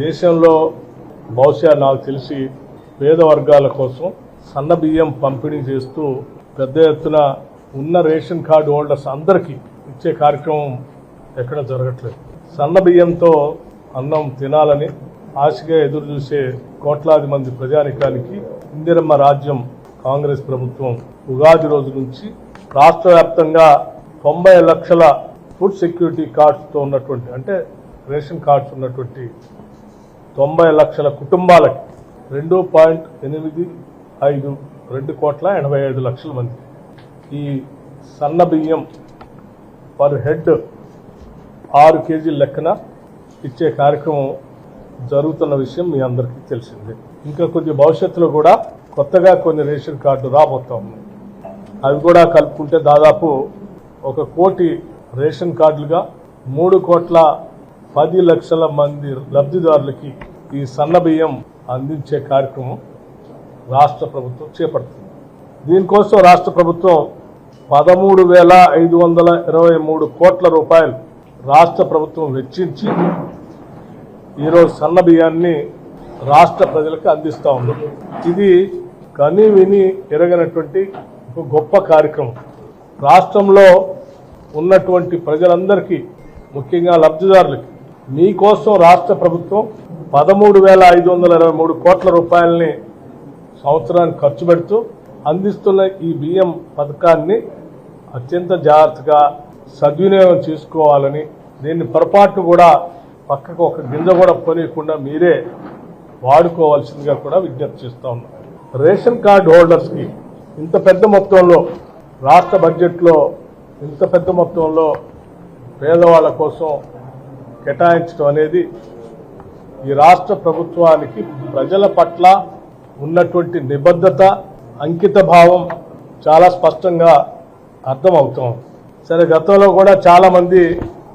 దేశంలో బహుశా నాకు తెలిసి పేద వర్గాల కోసం సన్న బియ్యం పంపిణీ చేస్తూ పెద్ద ఎత్తున ఉన్న రేషన్ కార్డు హోల్డర్స్ అందరికీ ఇచ్చే కార్యక్రమం ఎక్కడ జరగట్లేదు. సన్న బియ్యంతో అన్నం తినాలని ఆశగా ఎదురు చూసే కోట్లాది మంది ప్రజానికానికి ఇందిరమ్మ రాజ్యం కాంగ్రెస్ ప్రభుత్వం ఉగాది రోజు నుంచి రాష్ట్ర వ్యాప్తంగా 90 లక్షల ఫుడ్ సెక్యూరిటీ కార్డ్స్తో ఉన్నటువంటి అంటే రేషన్ కార్డ్స్ ఉన్నటువంటి 90 లక్షల కుటుంబాలకి 2.85 2,85,00,000 మంది ఈ సన్న బియ్యం పర్ హెడ్ 6 కేజీల లెక్కన ఇచ్చే కార్యక్రమం జరుగుతున్న విషయం మీ అందరికీ తెలిసిందే. ఇంకా కొద్ది భవిష్యత్తులో కూడా కొత్తగా కొన్ని రేషన్ కార్డు రాబోతా ఉన్నాయి. అవి కూడా కలుపుకుంటే దాదాపు 1 కోటి రేషన్ కార్డులుగా 3,10,00,000 మంది లబ్ధిదారులకి ఈ సన్న బియ్యం అందించే కార్యక్రమం రాష్ట్ర ప్రభుత్వం చేపడుతుంది. దీనికోసం రాష్ట్ర ప్రభుత్వం 13,523 కోట్ల రూపాయలు రాష్ట్ర ప్రభుత్వం వెచ్చించి ఈరోజు సన్న బియ్యాన్ని రాష్ట్ర ప్రజలకు అందిస్తూ ఉంది. ఇది కని విని ఎరగనటువంటి ఒక గొప్ప కార్యక్రమం. రాష్ట్రంలో ఉన్నటువంటి ప్రజలందరికీ ముఖ్యంగా లబ్ధిదారులకి మీకోసం రాష్ట్ర ప్రభుత్వం 13,523 కోట్ల రూపాయలని సంవత్సరానికి ఖర్చు పెడుతూ అందిస్తున్న ఈ బియ్యం పథకాన్ని అత్యంత జాగ్రత్తగా సద్వినియోగం చేసుకోవాలని, దీన్ని పొరపాటు కూడా పక్కకు ఒక గింజ కూడా పోనీయకుండా మీరే వాడుకోవాల్సిందిగా కూడా విజ్ఞప్తి చేస్తూ ఉన్నాం. రేషన్ కార్డు హోల్డర్స్కి ఇంత పెద్ద మొత్తంలో రాష్ట్ర బడ్జెట్లో ఇంత పెద్ద మొత్తంలో పేదవాళ్ళ కోసం కేటాయించడం అనేది ఈ రాష్ట్ర ప్రభుత్వానికి ప్రజల పట్ల ఉన్నటువంటి నిబద్ధత, అంకిత భావం చాలా స్పష్టంగా అర్థమవుతాం. సరే, గతంలో కూడా చాలామంది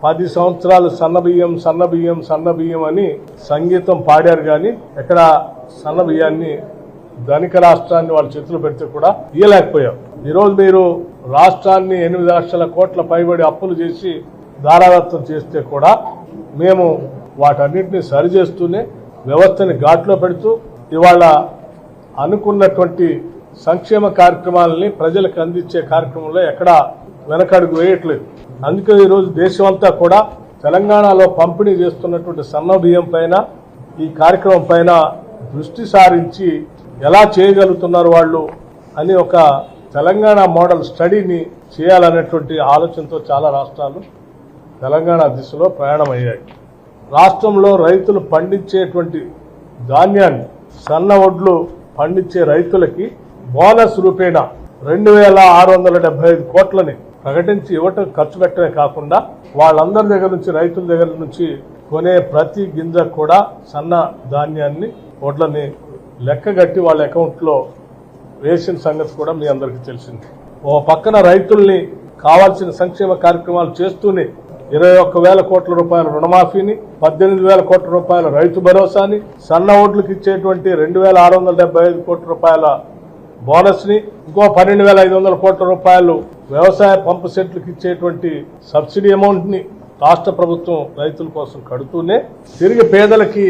10 సంవత్సరాలు సన్నబియ్యం సన్నబియ్యం సన్నబియ్యం అని సంగీతం పాడారు, కానీ ఎక్కడ సన్న బియ్యాన్ని ధనిక రాష్ట్రాన్ని వాళ్ళ చేతులు పెడితే కూడా ఇయ్యలేకపోయారు. ఈరోజు మీరు రాష్ట్రాన్ని 8 లక్షల కోట్ల పైబడి అప్పులు చేసి దారాదత్తం చేస్తే కూడా మేము వాటన్నింటినీ సరిచేస్తూనే వ్యవస్థని ఘాట్లో పెడుతూ ఇవాళ అనుకున్నటువంటి సంక్షేమ కార్యక్రమాలని ప్రజలకు అందించే కార్యక్రమంలో ఎక్కడా వెనకడుగు వేయట్లేదు. అందుకే ఈరోజు దేశమంతా కూడా తెలంగాణలో పంపిణీ చేస్తున్నటువంటి సన్న బియ్యం పైన, ఈ కార్యక్రమం పైన దృష్టి సారించి ఎలా చేయగలుగుతున్నారు వాళ్ళు అని ఒక తెలంగాణ మోడల్ స్టడీని చేయాలనేటువంటి ఆలోచనతో చాలా రాష్ట్రాలు తెలంగాణ దిశలో ప్రయాణమయ్యాయి. రాష్ట్రంలో రైతులు పండించేటువంటి ధాన్యాన్ని, సన్న వడ్లు పండించే రైతులకి బోనస్ రూపేణా 2,675 కోట్లని ప్రకటించి ఇవ్వటం, ఖర్చు పెట్టడమే కాకుండా వాళ్ళందరి దగ్గర నుంచి, రైతుల దగ్గర నుంచి కొనే ప్రతి గింజ కూడా సన్న ధాన్యాన్ని, వడ్లని లెక్కగట్టి వాళ్ళ అకౌంట్లో వేసిన సంగతి కూడా మీ అందరికీ తెలిసింది. ఓ పక్కన రైతుల్ని కావాల్సిన సంక్షేమ కార్యక్రమాలు చేస్తూనే 21,000 కోట్ల రూపాయల రుణమాఫీని, 18,000 కోట్ల రూపాయల రైతు భరోసాని, సన్న ఓట్లకు ఇచ్చేటువంటి 2,675 కోట్ల రూపాయల బోనస్ ని, ఇంకో 12,500 కోట్ల రూపాయలు వ్యవసాయ పంపు సెట్లకు ఇచ్చేటువంటి సబ్సిడీ అమౌంట్ ని రాష్ట్ర ప్రభుత్వం రైతుల కోసం కడుతూనే తిరిగి పేదలకి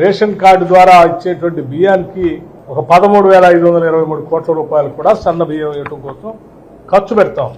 రేషన్ కార్డు ద్వారా ఇచ్చేటువంటి బియ్యానికి ఒక 13,523 కోట్ల రూపాయలు కూడా సన్న బియ్యం ఇవ్వడం కోసం ఖర్చు పెడతాం.